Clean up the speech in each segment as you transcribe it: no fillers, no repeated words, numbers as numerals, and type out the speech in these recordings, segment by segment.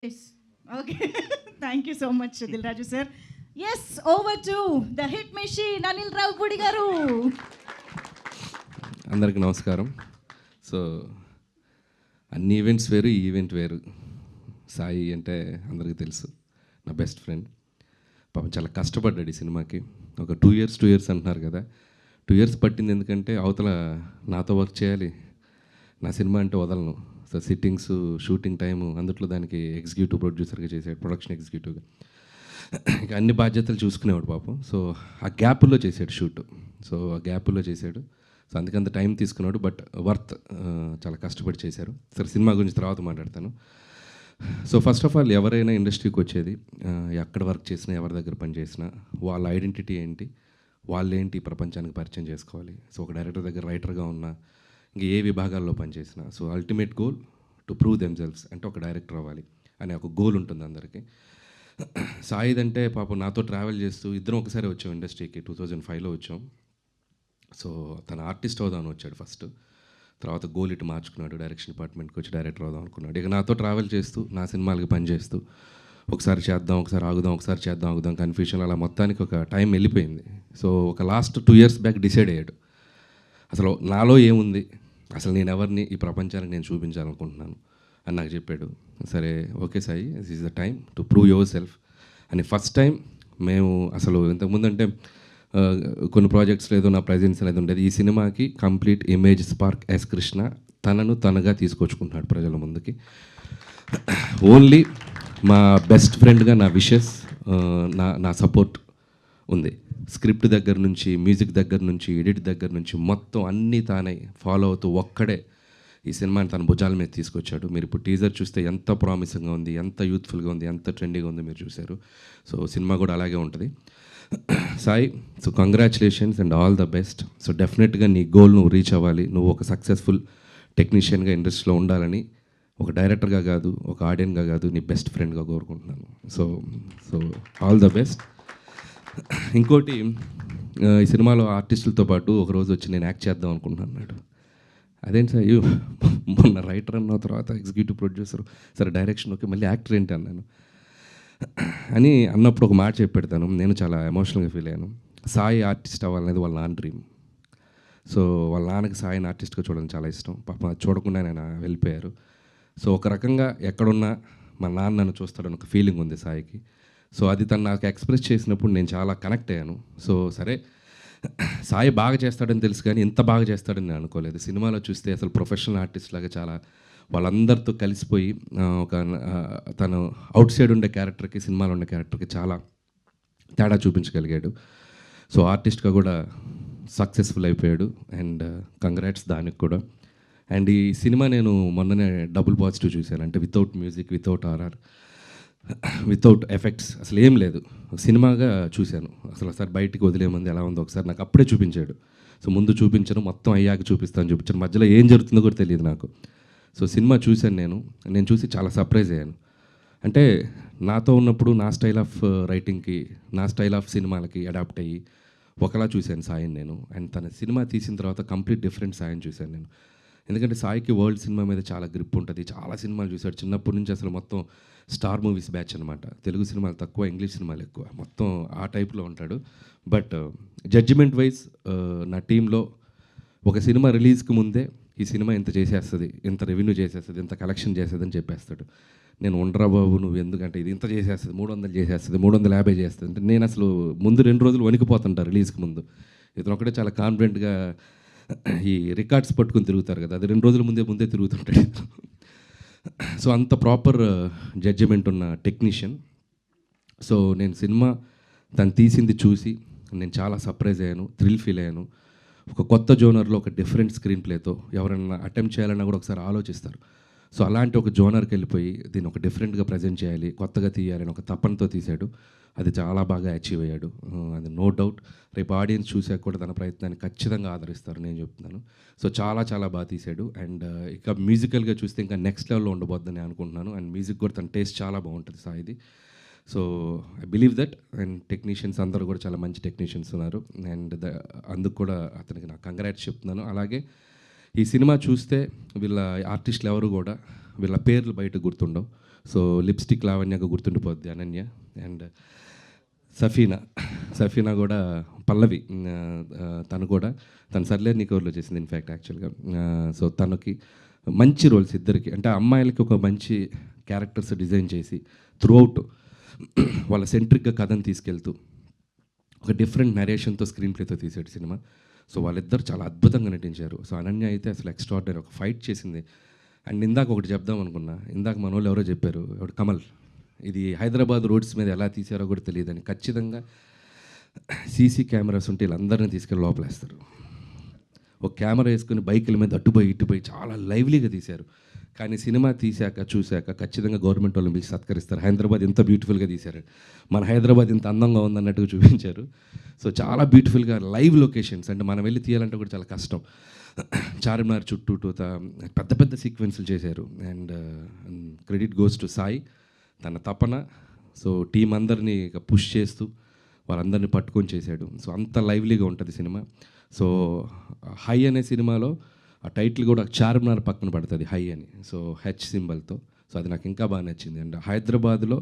Yes. Okay. Thank you so much, Dil Raju sir. Yes, over to the hit machine, Anil Ravpudi garu. అందరికీ నమస్కారం. So అన్ని events వేరు, ఈ event వేరు. సాయి అంటే అందరికీ తెలుసు, నా బెస్ట్ ఫ్రెండ్. పాపం చాలా కష్టపడ్డాడు ఈ సినిమాకి. ఒక 2 ఇయర్స్ అంటున్నారు కదా. 2 ఇయర్స్ పట్టింది ఎందుకంటే అవతల నాతో వర్క్ చేయాలి, నా సినిమా అంటే వదలను. సో సిట్టింగ్స్, షూటింగ్ టైము అందుట్లో దానికి ఎగ్జిక్యూటివ్ ప్రొడ్యూసర్గా చేశాడు, ప్రొడక్షన్ ఎగ్జిక్యూటివ్గా. ఇంకా అన్ని బాధ్యతలు చూసుకునేవాడు పాపం. సో ఆ గ్యాప్లో చేశాడు షూట్. సో ఆ గ్యాప్లో చేశాడు. సో అందుకంత టైం తీసుకున్నాడు, బట్ వర్త్. చాలా కష్టపడి చేశారు. సరే, సినిమా గురించి తర్వాత మాట్లాడతాను. సో ఫస్ట్ ఆఫ్ ఆల్, ఎవరైనా ఇండస్ట్రీకి వచ్చేది, ఎక్కడ వర్క్ చేసినా, ఎవరి దగ్గర పని చేసినా, వాళ్ళ ఐడెంటిటీ ఏంటి, వాళ్ళేంటి ప్రపంచానికి పరిచయం చేసుకోవాలి. సో ఒక డైరెక్టర్ దగ్గర రైటర్గా ఉన్నా, ఇంకా ఏ విభాగాల్లో పనిచేసినా, so ultimate goal to prove themselves, అంటే ఒక డైరెక్టర్ అవ్వాలి అనే ఒక గోల్ ఉంటుంది అందరికీ. సాయిదంటే పాపం నాతో ట్రావెల్ చేస్తూ ఇద్దరం ఒకసారి వచ్చాం ఇండస్ట్రీకి. 2005లో వచ్చాం. సో తన ఆర్టిస్ట్ అవుదామని వచ్చాడు ఫస్ట్. తర్వాత గోల్ ఇటు మార్చుకున్నాడు, డైరెక్షన్ డిపార్ట్మెంట్కి వచ్చి డైరెక్టర్ అవుదాం అనుకున్నాడు. ఇక నాతో ట్రావెల్ చేస్తూ, నా సినిమాలకి పనిచేస్తూ, ఒకసారి చేద్దాం, ఒకసారి ఆగుదాం, ఒకసారి చేద్దాం, ఆగుదాం, కన్ఫ్యూషన్, అలా మొత్తానికి ఒక టైం వెళ్ళిపోయింది. సో ఒక లాస్ట్ 2 ఇయర్స్ బ్యాక్ డిసైడ్ అయ్యాడు, అసలు నాలో ఏముంది, అసలు నేను ఎవరిని ఈ ప్రపంచానికి నేను చూపించాలనుకుంటున్నాను అని నాకు చెప్పాడు. సరే, okay Sai, this is the time to prove your self అని. ఫస్ట్ టైం మేము అసలు ఇంతకుముందు అంటే కొన్ని ప్రాజెక్ట్స్లో ఏదో నా ప్రజెన్స్ అనేది ఉండేది. ఈ సినిమాకి complete image spark S Krishna తనను తనగా తీసుకొచ్చుకుంటున్నాడు ప్రజల ముందుకి. ఓన్లీ మా బెస్ట్ ఫ్రెండ్గా నా విషెస్, నా సపోర్ట్ ఉంది. స్క్రిప్ట్ దగ్గర నుంచి, మ్యూజిక్ దగ్గర నుంచి, ఎడిట్ దగ్గర నుంచి మొత్తం అన్నీ తానే ఫాలో అవుతూ ఒక్కడే ఈ సినిమాని తన భుజాల మీద తీసుకొచ్చాడు. మీరు ఇప్పుడు టీజర్ చూస్తే ఎంత ప్రామిసింగ్గా ఉంది, ఎంత యూత్ఫుల్గా ఉంది, ఎంత ట్రెండీగా ఉంది మీరు చూశారు. సో సినిమా కూడా అలాగే ఉంటుంది. Sai, so congratulations and all the best. So డెఫినెట్గా నీ గోల్ నువ్వు రీచ్ అవ్వాలి. నువ్వు ఒక సక్సెస్ఫుల్ టెక్నీషియన్గా ఇండస్ట్రీలో ఉండాలని, ఒక డైరెక్టర్గా కాదు, ఒక ఆడియన్గా కాదు, నీ బెస్ట్ ఫ్రెండ్గా కోరుకుంటున్నాను. So so all the best. ఇంకోటి, ఈ సినిమాలో ఆర్టిస్టులతో పాటు ఒకరోజు వచ్చి నేను యాక్ట్ చేద్దాం అనుకుంటున్నాను అన్నాడు. అదేంటి సార్, మొన్న రైటర్ అన్న తర్వాత ఎగ్జిక్యూటివ్ ప్రొడ్యూసర్, సరే డైరెక్షన్ ఓకే, మళ్ళీ యాక్టర్ ఏంటి అన్నాను. అని అన్నప్పుడు ఒక మాట చెప్పి పెడతాను. నేను చాలా ఎమోషనల్గా ఫీల్ అయ్యాను. సాయి ఆర్టిస్ట్ అవ్వాలనేది వాళ్ళ నాన్న డ్రీమ్. సో వాళ్ళ నాన్నకి సాయిని ఆర్టిస్ట్గా చూడడం చాలా ఇష్టం. పాప చూడకుండా నేను వెళ్ళిపోయారు. సో ఒక రకంగా ఎక్కడున్నా మా నాన్న నన్ను చూస్తాడని ఒక ఫీలింగ్ ఉంది సాయికి. సో అది తను నాకు ఎక్స్ప్రెస్ చేసినప్పుడు నేను చాలా కనెక్ట్ అయ్యాను. సో సరే, సాయి బాగా చేస్తాడని తెలుసు, కానీ ఇంత బాగా చేస్తాడని నేను అనుకోలేదు. సినిమాలో చూస్తే అసలు ప్రొఫెషనల్ ఆర్టిస్ట్ లాగా చాలా వాళ్ళందరితో కలిసిపోయి ఒక తను అవుట్ సైడ్ ఉండే క్యారెక్టర్కి, సినిమాలో ఉండే క్యారెక్టర్కి చాలా తేడా చూపించగలిగాడు. సో ఆర్టిస్ట్గా కూడా సక్సెస్ఫుల్ అయిపోయాడు. అండ్ కంగ్రాట్స్ దానికి కూడా. అండ్ ఈ సినిమా నేను మొన్ననే డబుల్ పాజిటివ్ చూశాను. అంటే without music, without RR, without effects, అసలు ఏం లేదు, సినిమాగా చూశాను. అసలు ఒకసారి బయటికి వదిలేమంది ఎలా ఉందో ఒకసారి నాకు అప్పుడే చూపించాడు. సో ముందు చూపించను, మొత్తం అయ్యాక చూపిస్తాను చూపించాను, మధ్యలో ఏం జరుగుతుందో కూడా తెలియదు నాకు. సో సినిమా చూశాను నేను చూసి చాలా సర్ప్రైజ్ అయ్యాను. అంటే నాతో ఉన్నప్పుడు నా స్టైల్ ఆఫ్ రైటింగ్కి, నా స్టైల్ ఆఫ్ సినిమాలకి అడాప్ట్ అయ్యి ఒకలా చూశాను సాయిని నేను. అండ్ తన సినిమా తీసిన తర్వాత కంప్లీట్ డిఫరెంట్ సాయిని చూశాను నేను. ఎందుకంటే సాయికి వరల్డ్ సినిమా మీద చాలా గ్రిప్ ఉంటుంది. చాలా సినిమాలు చూశాడు చిన్నప్పటి నుంచి. అసలు మొత్తం స్టార్ మూవీస్ బ్యాచ్ అనమాట. తెలుగు సినిమాలు తక్కువ, ఇంగ్లీష్ సినిమాలు ఎక్కువ, మొత్తం ఆ టైప్లో ఉంటాడు. బట్ జడ్జిమెంట్ వైజ్ నా టీంలో ఒక సినిమా రిలీజ్కి ముందే ఈ సినిమా ఇంత చేసేస్తుంది, ఇంత రెవెన్యూ చేసేస్తుంది, ఇంత కలెక్షన్ చేస్తుంది అని చెప్పేస్తాడు. నేను ఉండరా బాబు, నువ్వు ఎందుకంటే ఇది ఇంత చేసేస్తుంది, 300 చేసేస్తుంది, 350 చేస్తుంది అంటే నేను అసలు ముందు 2 రోజులు వణికిపోతుంటా రిలీజ్కి ముందు. ఇతను ఒకటే చాలా కాన్ఫిడెంట్గా ఈ రికార్డ్స్ పట్టుకుని తిరుగుతారు కదా, అది 2 రోజుల ముందే తిరుగుతుంటాడు. సో అంత ప్రాపర్ జడ్జిమెంట్ ఉన్న టెక్నీషియన్. సో నేను సినిమా తను తీసింది చూసి నేను చాలా సర్ప్రైజ్ అయ్యాను, థ్రిల్ ఫీల్ అయ్యాను. ఒక కొత్త జోనర్లో ఒక డిఫరెంట్ స్క్రీన్ ప్లేతో ఎవరైనా అటెంప్ట్ చేయాలన్నా కూడా ఒకసారి ఆలోచిస్తారు. సో అలాంటి ఒక జోనర్కి వెళ్ళిపోయి దీన్ని ఒక డిఫరెంట్గా ప్రజెంట్ చేయాలి, కొత్తగా తీయాలని ఒక తపనతో తీశాడు. అది చాలా బాగా అచీవ్ అయ్యాడు, అది నో డౌట్. రేపు ఆడియన్స్ చూసాక కూడా తన ప్రయత్నాన్ని ఖచ్చితంగా ఆదరిస్తారు, నేను చెప్తున్నాను. సో చాలా చాలా బాగా తీశాడు. అండ్ ఇక మ్యూజికల్గా చూస్తే ఇంకా నెక్స్ట్ లెవెల్లో ఉండబోద్దని అనుకుంటున్నాను. అండ్ మ్యూజిక్ కూడా తన టేస్ట్ చాలా బాగుంటుంది సాయిది. So I believe that. And technicians అందరూ కూడా చాలా మంచి టెక్నీషియన్స్ ఉన్నారు. అండ్ అందుకు కూడా అతనికి నాకు కంగ్రాట్స్ చెప్తున్నాను. అలాగే ఈ సినిమా చూస్తే వీళ్ళ ఆర్టిస్టులు ఎవరు కూడా వీళ్ళ పేర్లు బయట గుర్తుండవు. సో లిప్స్టిక్ లావణ్యగా గుర్తుండిపోద్ది అనన్య. అండ్ సఫీనా కూడా పల్లవి, తను కూడా తను సర్లే నీకు ఊర్లో చేసింది ఇన్ఫ్యాక్ట్ యాక్చువల్గా. సో తనకి మంచి రోల్స్ ఇద్దరికి, అంటే అమ్మాయిలకి ఒక మంచి క్యారెక్టర్స్ డిజైన్ చేసి త్రూఅవుట్ వాళ్ళ సెంట్రిక్గా కథను తీసుకెళ్తూ ఒక డిఫరెంట్ నరేషన్తో స్క్రీన్ ప్లేతో తీసాడు సినిమా. సో వాళ్ళిద్దరు చాలా అద్భుతంగా నటించారు. సో అనన్య అయితే అసలు ఎక్స్ట్రాడినరీ ఒక ఫైట్ చేసింది. అండ్ ఇందాక ఒకటి చెప్దాం అనుకున్నా, ఇందాక మన వాళ్ళు ఎవరో చెప్పారు, ఎవడు కమల్, ఇది హైదరాబాద్ రోడ్స్ మీద ఎలా తీసారో కూడా తెలియదని. ఖచ్చితంగా సీసీ కెమెరాస్ ఉంటే వీళ్ళందరినీ తీసుకెళ్ళి లోపలేస్తారు. ఒక కెమెరా వేసుకుని బైకుల మీద అటుపోయి ఇటుపోయి చాలా లైవ్లీగా తీశారు. కానీ సినిమా చూశాక ఖచ్చితంగా గవర్నమెంట్ వాళ్ళని పిలిచి సత్కరిస్తారు. హైదరాబాద్ ఎంత బ్యూటిఫుల్గా తీశారు, మన హైదరాబాద్ ఇంత అందంగా ఉందన్నట్టుగా చూపించారు. సో చాలా బ్యూటిఫుల్గా లైవ్ లొకేషన్స్, అంటే మనం వెళ్ళి తీయాలంటే కూడా చాలా కష్టం. చార్మినార్ చుట్టూత పెద్ద పెద్ద సీక్వెన్స్లు చేశారు. And credit goes to Sai, తన తపన. సో టీం అందరినీ పుష్ చేస్తూ వాళ్ళందరినీ పట్టుకొని చేశాడు. సో అంత లైవ్లీగా ఉంటుంది సినిమా. సో హై అనే సినిమాలో ఆ టైటిల్ కూడా చార్మినార్ పక్కన పడుతుంది హై అని, సో హెచ్ సింబల్తో. సో అది నాకు ఇంకా బాగా నచ్చింది. అండ్ హైదరాబాద్లో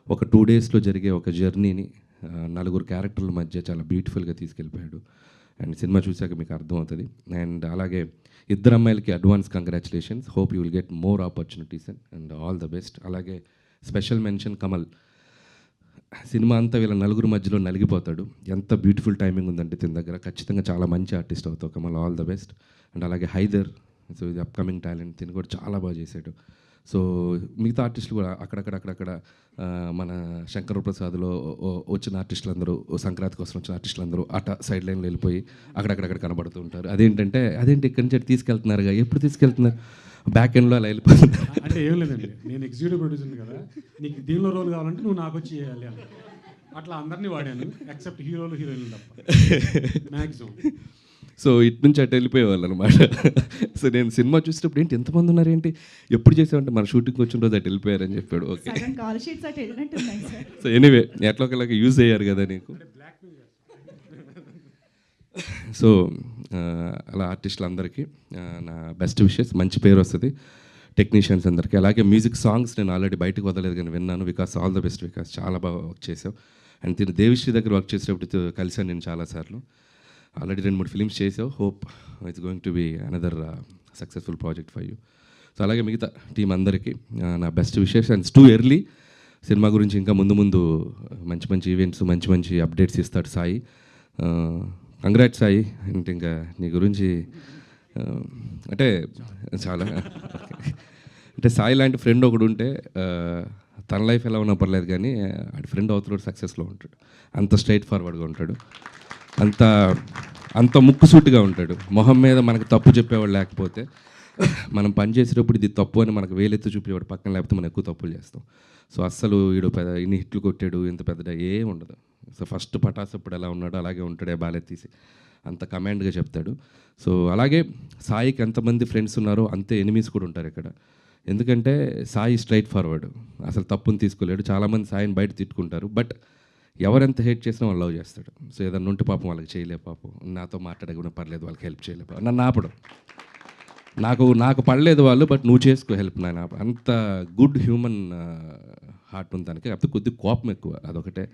ఒక 2 డేస్లో జరిగే ఒక జర్నీని 4 క్యారెక్టర్ల మధ్య చాలా బ్యూటిఫుల్గా తీసుకెళ్ళిపోయాడు. అండ్ సినిమా చూశాక మీకు అర్థమవుతుంది. అండ్ అలాగే ఇద్దరు అమ్మాయిలకి advance congratulations, hope you will get more opportunities and all the best. అలాగే స్పెషల్ మెన్షన్ కమల్, సినిమా అంతా వీళ్ళ 4 మధ్యలో నలిగిపోతాడు. ఎంత బ్యూటిఫుల్ టైమింగ్ ఉందంటే తిన దగ్గర, ఖచ్చితంగా చాలా మంచి ఆర్టిస్ట్ అవుతావు Kamal, all the best. And అలాగే హైదర్, సో ఇది అప్కమింగ్ టాలెంట్, తిని కూడా చాలా బాగా చేశాడు. సో మిగతా ఆర్టిస్టులు కూడా అక్కడక్కడ మన శంకర్ ప్రసాద్లో వచ్చిన ఆర్టిస్టులు అందరూ, సంక్రాంతి కోసం వచ్చిన ఆర్టిస్టులు అందరూ అట సైడ్ లైన్లో వెళ్ళిపోయి అక్కడక్కడ కనబడుతూ ఉంటారు. అదేంటి ఇక్కడి నుంచి తీసుకెళ్తున్నారుగా, ఎప్పుడు తీసుకెళ్తున్నారు, బ్యాక్ ఎండ్లో అలా వెళ్ళిపోతుంది. అంటే ఏం లేదండి, నేను ఎగ్జిక్యూటివ్ ప్రొడ్యూసర్ కదా, నీకు దీనిలో రోల్ కావాలంటే నువ్వు నాకు వచ్చి చేయాలి అని అట్లా అందరినీ వాడాను, ఎక్సెప్ట్ హీరోలు హీరోయిన్లు తప్ప మ్యాక్సిమం. సో ఇటు నుంచి అటు వెళ్ళిపోయేవాళ్ళు అనమాట. సో నేను సినిమా చూసేటప్పుడు ఏంటి ఎంతమంది ఉన్నారేంటి, ఎప్పుడు చేసామంటే మన షూటింగ్ వచ్చిన రోజు అటు వెళ్ళిపోయారని చెప్పాడు. ఓకే, సో ఎనీవే ఎట్లా ఒకలాగా యూజ్ అయ్యారు కదా నీకు. సో అలా ఆర్టిస్టులందరికీ నా బెస్ట్ విషెస్, మంచి పేరు వస్తుంది టెక్నీషియన్స్ అందరికీ. అలాగే మ్యూజిక్ సాంగ్స్ నేను ఆల్రెడీ బయటకు వదలలేదు కానీ విన్నాను. Vikas all the best Vikas, చాలా బాగా వర్క్ చేసావు. అండ్ తిను దేవిశ్రీ దగ్గర వర్క్ చేసేటప్పుడు కలిసాను నేను చాలాసార్లు. ఆల్రెడీ 2-3 ఫిలిమ్స్ చేసావు. Hope it's going to be another successful project for you. So అలాగే మిగతా టీం అందరికీ నా best wishes. And too early, సినిమా గురించి ఇంకా ముందు మంచి మంచి ఈవెంట్స్, మంచి అప్డేట్స్ ఇస్తాడు సాయి. కంగ్రాట్స్ సాయి. అంటే ఇంకా నీ గురించి అంటే చాలా అంటే సాయి లాంటి ఫ్రెండ్ ఒకడు ఉంటే తన లైఫ్ ఎలా ఉన్నా పర్లేదు, కానీ ఆడి ఫ్రెండ్ అవతల సక్సెస్లో ఉంటాడు. అంత స్ట్రైట్ ఫార్వర్డ్గా ఉంటాడు, అంత ముక్కుసూటిగా ఉంటాడు. మొహం మీద మనకు తప్పు చెప్పేవాడు లేకపోతే, మనం పని చేసేటప్పుడు ఇది తప్పు అని మనకు వేలెత్తి చూపేవాడు పక్కన, లేకపోతే మనం ఎక్కువ తప్పులు చేస్తాం. సో అస్సలు వీడు ఇన్ని హిట్లు కొట్టాడు, ఇంత పెద్ద ఏం ఉండదు. సో ఫస్ట్ పటాస్ అప్పుడు ఎలా ఉన్నాడో అలాగే ఉంటాడే, బాలెత్తీసి అంత కమాండ్గా చెప్తాడు. సో అలాగే సాయికి ఎంతమంది ఫ్రెండ్స్ ఉన్నారో అంతే ఎనిమీస్ కూడా ఉంటారు ఇక్కడ. ఎందుకంటే సాయి స్ట్రైట్ ఫార్వర్డ్, అసలు తప్పుని తీసుకోలేడు. చాలామంది సాయిని బయట తిట్టుకుంటారు, బట్ ఎవరెంత హేట్ చేసినా వాళ్ళు లవ్ చేస్తాడు. సో ఏదన్నా ఉంటే పాపం వాళ్ళకి చేయలే, పాపం నాతో మాట్లాడకుండా పర్లేదు, వాళ్ళకి హెల్ప్ చేయలే, నన్ను ఆపడం, నాకు పడలేదు వాళ్ళు, బట్ నువ్వు చేసుకో హెల్ప్, నాయన. అంత గుడ్ హ్యూమన్ హార్ట్ ఉంది దానికి. కాకపోతే కొద్దిగా కోపం ఎక్కువ, అదొకటే.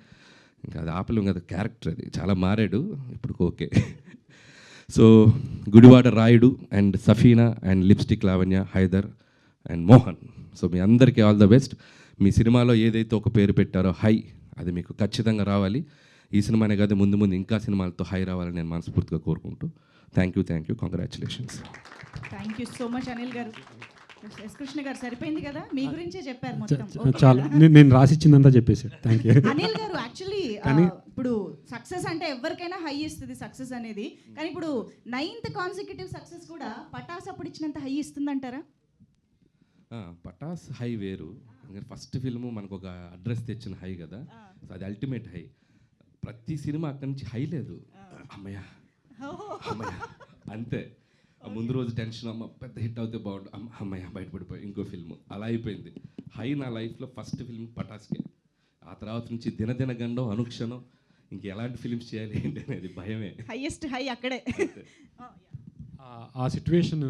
ఇంకా అది ఆపలేం కదా, క్యారెక్టర్ అది. చాలా మారాడు ఇప్పుడు, okay. So Gudivada Rayudu and Safina and lipstick Lavanya, Haidar and Mohan, so మీ అందరికీ ఆల్ ద బెస్ట్. మీ సినిమాలో ఏదైతే ఒక పేరు పెట్టారో హై, అది మీకు ఖచ్చితంగా రావాలి. ఈ సినిమానే కాదు, ముందు ఇంకా సినిమాలతో హై రావాలని నేను మనస్ఫూర్తిగా కోరుకుంటూ thank you, congratulations. Thank you so much Anil గారు. ఎస్ కృష్ణ గారు సరిపోయింది కదా, మీ గురించే చెప్పారు మొత్తం. చాలా నేను రాసిచ్చిందంతా చెప్పేసాడు. థ్యాంక్ యూ అనిల్ గారు. యాక్చువల్లీ ఇప్పుడు సక్సెస్ అంటే ఎవరికైనా హై ఇస్తుంది సక్సెస్ అనేది, కానీ ఇప్పుడు 9th కాన్సిక్యూటివ్ సక్సెస్ కూడా పటాస్ అప్పుడు ఇచ్చినంత హై ఇస్తుందంటారా? పటాస్ హై వేరు, ఫస్ట్ ఫిల్మ్ మనకు ఒక అడ్రస్ తెచ్చిన హై కదా, సో అది అల్టిమేట్ హై. ప్రతి సినిమా అక్కడి నుంచి హై లేదు, అమ్మయ్య అంతే. ముందు రోజు టెన్షన్, అమ్మ పెద్ద హిట్ అవుతే బాగుండు, అమ్మయ్య బయటపడిపోయి ఇంకో ఫిల్మ్, అలా అయిపోయింది. హై నా లైఫ్లో ఫస్ట్ ఫిల్మ్ పటాస్కే. ఆ తర్వాత నుంచి దినదిన గండం, అనుక్షణం ఇంక ఎలాంటి ఫిల్మ్స్ చేయాలి ఏంటి అనేది భయమే. హైయెస్ట్ హై అక్కడే. ఆ సిచ్యువేషన్